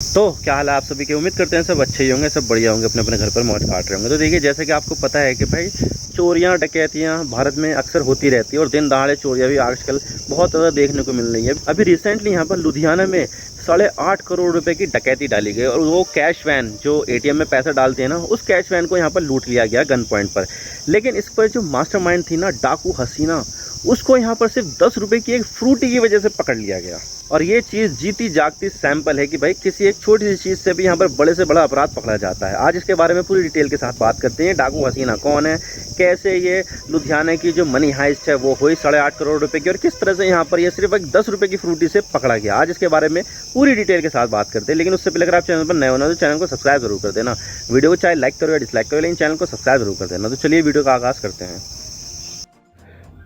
तो क्या हाल है आप सभी के। उम्मीद करते हैं सब अच्छे ही होंगे, सब बढ़िया होंगे, अपने अपने घर पर मौज काट रहे होंगे। तो देखिए, जैसे कि आपको पता है कि भाई चोरियां डकैतियां भारत में अक्सर होती रहती है और दिन दहाड़े चोरियां भी आजकल बहुत ज़्यादा देखने को मिल रही है। अभी रिसेंटली यहाँ पर लुधियाना में 8.5 करोड़ रुपए की डकैती डाली गई और वो कैश वैन जो एटीएम में पैसा डालते हैं ना, उस कैश वैन को यहाँ पर लूट लिया गया गन पॉइंट पर। लेकिन इस पर जो मास्टरमाइंड थी ना, डाकू हसीना, उसको यहाँ पर सिर्फ 10 रुपए की एक फ्रूटी की वजह से पकड़ लिया गया। और ये चीज़ जीती जागती सैंपल है कि भाई किसी एक छोटी सी चीज़ से भी यहाँ पर बड़े से बड़ा अपराध पकड़ा जाता है। आज इसके बारे में पूरी डिटेल के साथ बात करते हैं। डाकू हसीना कौन है, कैसे ये लुधियाना की जो मनी हाइस्ट है वो हुई 8.5 करोड़ रुपए की, और किस तरह से यहाँ पर ये सिर्फ एक 10 रुपए की फ्रूटी से पकड़ा गया। आज इसके बारे में पूरी डिटेल के साथ बात करते हैं। लेकिन उससे पहले अगर आप चैनल पर नए होना तो चैनल को सब्सक्राइब जरूर कर देना। वीडियो को चाहे लाइक करो या डिसलाइक करो, लेकिन चैनल को सब्सक्राइब जरूर कर देना। तो चलिए वीडियो का आगाज़ करते हैं।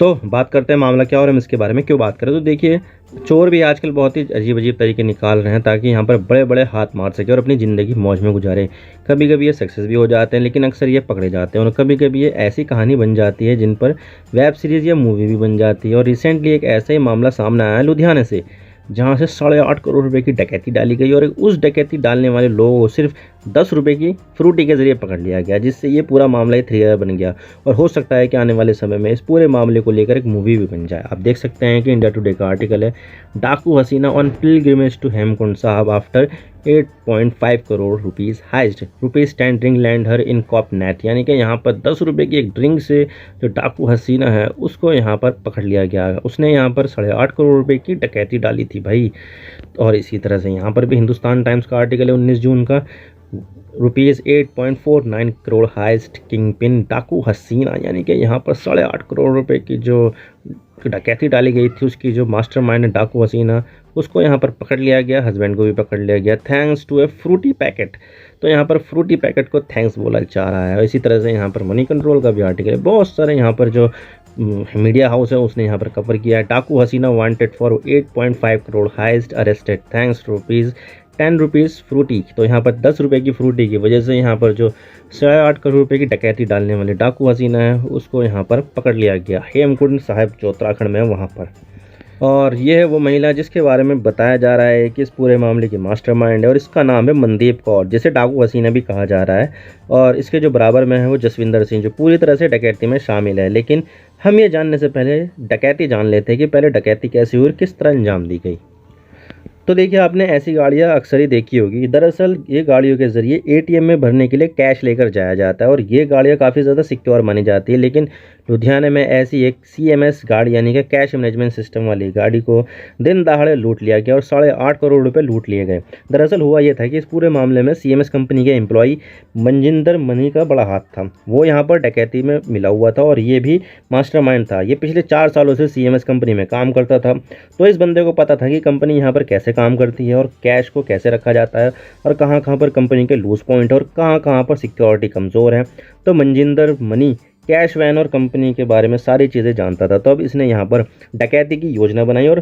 तो बात करते हैं मामला क्या और हम इसके बारे में क्यों बात करें। तो देखिए, चोर भी आजकल बहुत ही अजीब अजीब तरीके निकाल रहे हैं ताकि यहाँ पर बड़े बड़े हाथ मार सके और अपनी ज़िंदगी मौज में गुजारे। कभी कभी ये सक्सेस भी हो जाते हैं, लेकिन अक्सर ये पकड़े जाते हैं, और कभी कभी ये ऐसी कहानी बन जाती है जिन पर वेब सीरीज़ या मूवी भी बन जाती है। और रिसेंटली एक ऐसा ही मामला सामने आया है लुधियाना से, जहाँ से 8.5 करोड़ रुपए की डकैती डाली गई और उस डकैती डालने वाले लोगों को सिर्फ 10 रुपए की फ्रूटी के जरिए पकड़ लिया गया, जिससे ये पूरा मामला ही थ्रिलर बन गया। और हो सकता है कि आने वाले समय में इस पूरे मामले को लेकर एक मूवी भी बन जाए। आप देख सकते हैं कि इंडिया टुडे का आर्टिकल है, Daku Haseena on pilgrimage to Hemkund Sahib after 8.5 crore rupees heist, rupees 10 drink land her in cop net. यानी कि यहाँ पर 10 रुपए की एक ड्रिंक से जो डाकू हसीना है उसको यहाँ पर पकड़ लिया गया। उसने यहाँ पर 8.5 करोड़ रुपए की डकैती डाली थी भाई। और इसी तरह से यहाँ पर भी हिंदुस्तान टाइम्स का आर्टिकल है 19 जून का, ₹8.49 करोड़ हाइस्ट किंग पिन डाकू हसीना। यानी कि यहाँ पर 8.5 करोड़ रुपए की जो डकैती डाली गई थी उसकी जो मास्टरमाइंड है डाकू हसीना, उसको यहाँ पर पकड़ लिया गया। हस्बैंड को भी पकड़ लिया गया thanks to a Frooti packet. तो यहाँ पर फ्रूटी पैकेट को थैंक्स बोला जा रहा है। और इसी तरह से यहाँ पर मनी कंट्रोल का भी आर्टिकल है। बहुत सारे यहाँ पर जो मीडिया हाउस है उसने यहाँ पर कवर किया है। Daku Haseena wanted for 8.5 crore heist arrested thanks rupees 10 rupees Frooti. तो यहाँ पर 10 रुपए की फ्रूटी की वजह से यहाँ पर जो 8.5 करोड़ रुपए की डकैती डालने वाले डाकू हसीना है उसको यहाँ पर पकड़ लिया गया हेमकुंड साहिब जो उत्तराखंड में है वहाँ पर। और ये है वो महिला जिसके बारे में बताया जा रहा है कि इस पूरे मामले की मास्टरमाइंड है, और इसका नाम है मनदीप कौर, जिसे डाकू हसीना भी कहा जा रहा है। और इसके जो बराबर में है वो जसविंदर सिंह, जो पूरी तरह से डकैती में शामिल है। लेकिन हम ये जानने से पहले डकैती जान लेते हैं कि पहले डकैती कैसी हुई और किस तरह अंजाम दी गई। तो देखिए, आपने ऐसी गाड़ियाँ अक्सर ही देखी होगी। दरअसल ये गाड़ियों के ज़रिए एटीएम में भरने के लिए कैश लेकर जाया जाता है, और ये गाड़ियाँ काफ़ी ज़्यादा सिक्योर मानी जाती है। लेकिन लुधियाना में ऐसी एक सीएमएस गाड़ी यानी कि कैश मैनेजमेंट सिस्टम वाली गाड़ी को दिन दहाड़े लूट लिया गया और 8.5 करोड़ रुपए लूट लिए गए। दरअसल हुआ ये था कि इस पूरे मामले में सीएमएस कंपनी के एम्प्लॉई मनजिंदर मनी का बड़ा हाथ था। वो यहाँ पर डकैती में मिला हुआ था और ये भी मास्टरमाइंड था। ये पिछले 4 सालों से सीएमएस कंपनी में काम करता था। तो इस बंदे को पता था कि कंपनी यहाँ पर कैसे काम करती है और कैश को कैसे रखा जाता है, और कहाँ कहाँ पर कंपनी के लूज पॉइंट और कहाँ कहाँ पर सिक्योरिटी कमज़ोर है। तो मनजिंदर मनी कैश वैन और कंपनी के बारे में सारी चीज़ें जानता था। तो अब इसने यहाँ पर डकैती की योजना बनाई और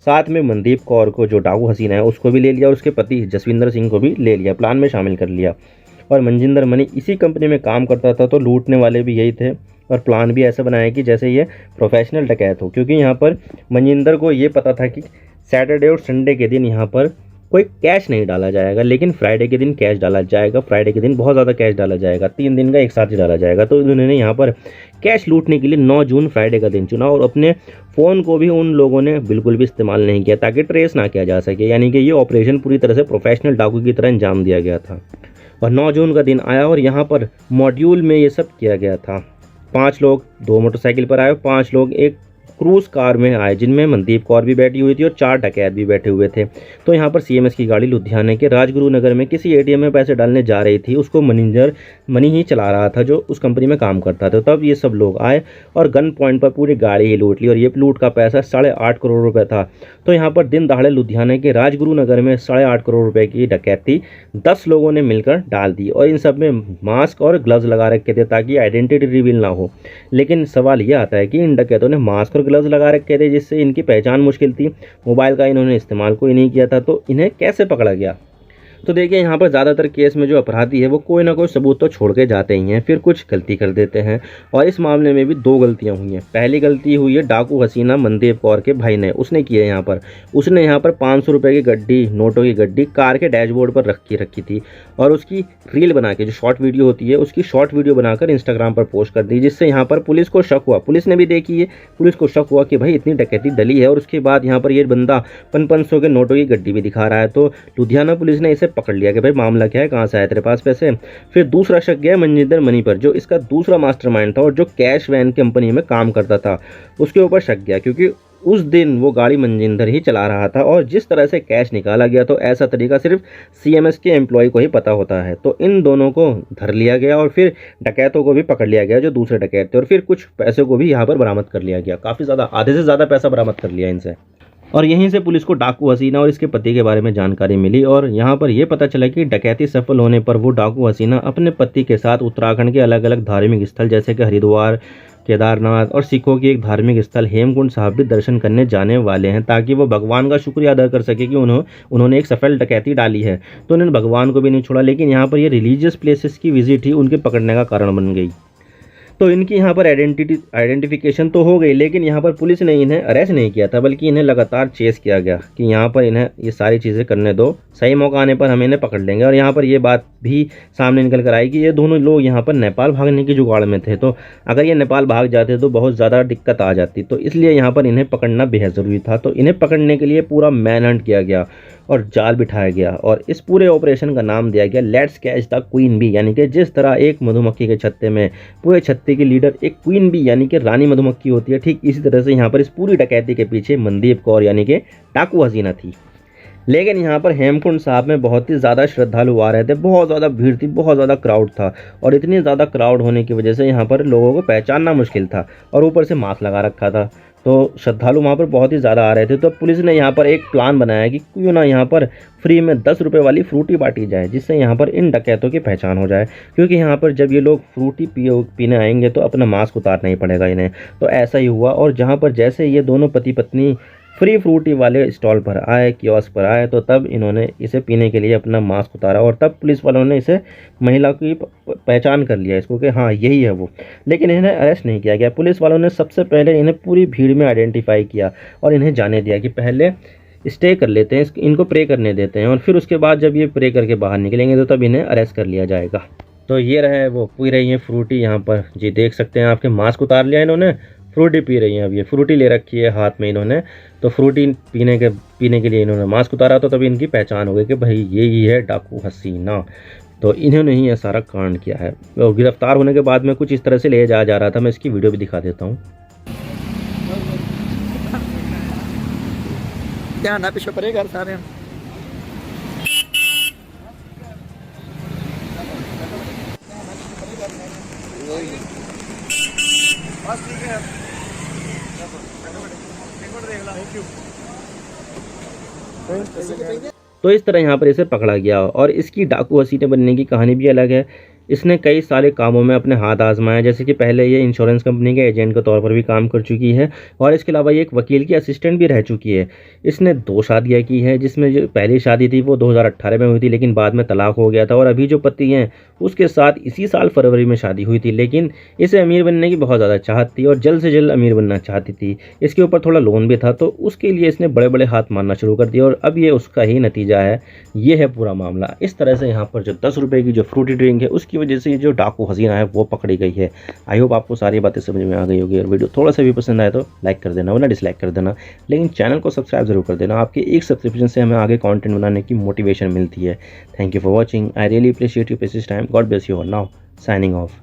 साथ में मनदीप कौर को, जो डाकू हसीना है, उसको भी ले लिया और उसके पति जसविंदर सिंह को भी ले लिया, प्लान में शामिल कर लिया। और मनजिंदर मनी इसी कंपनी में काम करता था। तो लूटने वाले भी यही थे और प्लान भी ऐसा बनाया कि जैसे ये प्रोफेशनल डकैत हो, क्योंकि यहाँ पर मनजिंदर को ये पता था कि सैटरडे और संडे के दिन यहाँ पर कोई कैश नहीं डाला जाएगा, लेकिन फ्राइडे के दिन कैश डाला जाएगा। फ्राइडे के दिन बहुत ज़्यादा कैश डाला जाएगा, 3 दिन का एक साथ ही डाला जाएगा। तो उन्होंने यहाँ पर कैश लूटने के लिए 9 जून फ्राइडे का दिन चुना, और अपने फ़ोन को भी उन लोगों ने बिल्कुल भी इस्तेमाल नहीं किया ताकि ट्रेस ना किया जा सके। यानी कि ये ऑपरेशन पूरी तरह से प्रोफेशनल डाकू की तरह अंजाम दिया गया था। और 9 जून का दिन आया और यहाँ पर मॉड्यूल में ये सब किया गया था। 5 लोग 2 मोटरसाइकिल पर आए, 5 लोग एक क्रूज कार में आए, जिनमें मनदीप कौर भी बैठी हुई थी और 4 डकैत भी बैठे हुए थे। तो यहाँ पर सीएमएस की गाड़ी लुधियाना के राजगुरु नगर में किसी एटीएम में पैसे डालने जा रही थी। उसको मैनेजर मनी ही चला रहा था, जो उस कंपनी में काम करता था। तब ये सब लोग आए और गन पॉइंट पर पूरी गाड़ी ही लूट ली, और ये लूट का पैसा 8.5 करोड़ रुपये था। तो यहाँ पर दिन दहाड़े लुधियाना के राजगुरु नगर में 8.5 करोड़ रुपये की डकैती 10 लोगों ने मिलकर डाल दी, और इन सब में मास्क और ग्लव्स लगा रखे थे ताकि आइडेंटिटी रिवील ना हो। लेकिन सवाल यह आता है कि इन डकैतों ने मास्क और ग्लव्स लगा रखे थे, जिससे इनकी पहचान मुश्किल थी। मोबाइल का इन्होंने इस्तेमाल कोई नहीं किया था, तो इन्हें कैसे पकड़ा गया। तो देखिए यहाँ पर ज़्यादातर केस में जो अपराधी है वो कोई ना कोई सबूत तो छोड़ के जाते ही हैं, फिर कुछ गलती कर देते हैं। और इस मामले में भी 2 गलतियाँ हुई हैं। पहली गलती हुई है डाकू हसीना मनदीप कौर के भाई ने, उसने की है यहाँ पर। उसने यहाँ पर 500 रुपये की गड्डी, नोटों की गड्डी कार के डैशबोर्ड पर रखी थी और उसकी रील बना के, जो शॉर्ट वीडियो होती है उसकी शॉर्ट वीडियो बनाकर इंस्टाग्राम पर पोस्ट कर दी, जिससे यहाँ पर पुलिस को शक हुआ। पुलिस ने भी देखी है, पुलिस को शक हुआ कि भाई इतनी डकैती डली है और उसके बाद यहाँ पर ये बंदा 500 के नोटों की गड्डी भी दिखा रहा है। तो लुधियाना पुलिस ने इसे पकड़ लिया कि भाई मामला क्या है, कहाँ से आया तेरे पास पैसे। फिर दूसरा शक गया मनजिंदर मनी पर, जो इसका दूसरा मास्टरमाइंड था और जो कैश वैन कंपनी में काम करता था, उसके ऊपर शक गया, क्योंकि उस दिन वो गाड़ी मनजिंदर ही चला रहा था और जिस तरह से कैश निकाला गया तो ऐसा तरीका सिर्फ सीएमएस के एम्प्लॉय को ही पता होता है। तो इन दोनों को धर लिया गया और फिर डकैतों को भी पकड़ लिया गया, जो दूसरे डकैत थे, और फिर कुछ पैसे को भी यहाँ पर बरामद कर लिया गया। काफ़ी ज़्यादा, आधे से ज़्यादा पैसा बरामद कर लिया इनसे। और यहीं से पुलिस को डाकू हसीना और इसके पति के बारे में जानकारी मिली और यहाँ पर यह पता चला कि डकैती सफल होने पर वो डाकू हसीना अपने पति के साथ उत्तराखंड के अलग अलग धार्मिक स्थल जैसे कि हरिद्वार, केदारनाथ और सिखों की एक धार्मिक स्थल हेमकुंड साहब भी दर्शन करने जाने वाले हैं, ताकि वो भगवान का शुक्रिया अदा कर सके कि उन्होंने एक सफल डकैती डाली है। तो उन्होंने भगवान को भी नहीं छोड़ा, लेकिन यहाँ पर ये रिलीजियस प्लेसेस की विजिट ही उनके पकड़ने का कारण बन गई। तो इनकी यहाँ पर आइडेंटिफिकेशन तो हो गई, लेकिन यहाँ पर पुलिस ने इन्हें अरेस्ट नहीं किया था, बल्कि इन्हें लगातार चेस किया गया कि यहाँ पर इन्हें ये सारी चीज़ें करने दो, सही मौका आने पर हम इन्हें पकड़ लेंगे। और यहाँ पर ये बात भी सामने निकल कर आई कि ये दोनों लोग यहाँ पर नेपाल भागने की जुगाड़ में थे। तो अगर ये नेपाल भाग जाते तो बहुत ज़्यादा दिक्कत आ जाती, तो इसलिए यहाँ पर इन्हें पकड़ना बेहद ज़रूरी था। तो इन्हें पकड़ने के लिए पूरा मैन हंट किया गया और जाल बिठाया गया और इस पूरे ऑपरेशन का नाम दिया गया let's catch the queen bee. यानी कि जिस तरह एक मधुमक्खी के छत्ते में पूरे छत्ते की लीडर एक क्वीन बी यानी कि रानी मधुमक्खी होती है, ठीक इसी तरह से यहाँ पर इस पूरी डकैती के पीछे मनदीप कौर यानी कि डाकू हसीना थी। लेकिन यहाँ पर हेमकुंड साहब में बहुत ही ज़्यादा श्रद्धालु आ रहे थे, बहुत ज़्यादा भीड़ थी, बहुत ज़्यादा क्राउड था और इतनी ज़्यादा क्राउड होने की वजह से यहाँ पर लोगों को पहचानना मुश्किल था और ऊपर से मास्क लगा रखा था, तो श्रद्धालु वहाँ पर बहुत ही ज़्यादा आ रहे थे। तो पुलिस ने यहाँ पर एक प्लान बनाया कि क्यों ना यहाँ पर फ्री में 10 रुपये वाली फ्रूटी बांटी जाए, जिससे यहाँ पर इन डकैतों की पहचान हो जाए, क्योंकि यहाँ पर जब ये लोग फ्रूटी पीने आएंगे तो अपना मास्क उतारना ही पड़ेगा इन्हें। तो ऐसा ही हुआ और जहाँ पर जैसे ये दोनों पति पत्नी फ्री फ्रूटी वाले स्टॉल पर आए, कियोस्क पर आए, तो तब इन्होंने इसे पीने के लिए अपना मास्क उतारा और तब पुलिस वालों ने इसे महिला की पहचान कर लिया इसको कि हाँ यही है वो। लेकिन इन्हें अरेस्ट नहीं किया गया। पुलिस वालों ने सबसे पहले इन्हें पूरी भीड़ में आइडेंटिफाई किया और इन्हें जाने दिया कि पहले स्टे कर लेते हैं, इनको प्रे करने देते हैं और फिर उसके बाद जब ये प्रे करके बाहर निकलेंगे तो तब इन्हें अरेस्ट कर लिया जाएगा। तो ये रहे वो पी रही है फ्रूटी यहाँ पर, जी देख सकते हैं, आपके मास्क उतार लिया इन्होंने, फ्रूटी पी रही हैं। अब ये फ्रूटी ले रखी है हाथ में इन्होंने, तो फ्रूटी पीने के लिए इन्होंने मास्क उतारा, तो तभी इनकी पहचान हो गई कि भाई यही है डाकू हसीना। तो इन्होंने ही यह सारा कांड किया है। और गिरफ्तार होने के बाद में कुछ इस तरह से ले जा रहा था, मैं इसकी वीडियो भी दिखा देता हूँ। ध्यान पीछे परे कर सारे तो इस तरह यहाँ पर इसे पकड़ा गया और इसकी डाकू हसीने बनने की कहानी भी अलग है। इसने कई सारे कामों में अपने हाथ आजमाए, जैसे कि पहले ये इंश्योरेंस कंपनी के एजेंट के तौर पर भी काम कर चुकी है और इसके अलावा ये एक वकील की असिस्टेंट भी रह चुकी है। इसने 2 शादियाँ की हैं, जिसमें जो पहली शादी थी वो 2018 में हुई थी, लेकिन बाद में तलाक हो गया था। और अभी जो पति हैं उसके साथ इसी साल फरवरी में शादी हुई थी, लेकिन इसे अमीर बनने की बहुत ज़्यादा चाहत थी और जल्द से जल्द अमीर बनना चाहती थी। इसके ऊपर थोड़ा लोन भी था, तो उसके लिए इसने बड़े बड़े हाथ मारना शुरू कर दिया और अब ये उसका ही नतीजा है। ये है पूरा मामला। इस तरह से यहाँ पर जो 10 रुपये की जो फ्रूटी ड्रिंक है उसकी वजह से जो डाकू हसीना है वो पकड़ी गई है। आई होप आपको सारी बातें समझ में आ गई होगी और वीडियो थोड़ा सा भी पसंद आए तो लाइक कर देना, वरना डिसलाइक कर देना, लेकिन चैनल को सब्सक्राइब जरूर कर देना। आपके एक सब्सक्रिप्शन से हमें आगे कंटेंट बनाने की मोटिवेशन मिलती है। Thank you for watching. I really appreciate you precious time. God bless you all. Now signing off.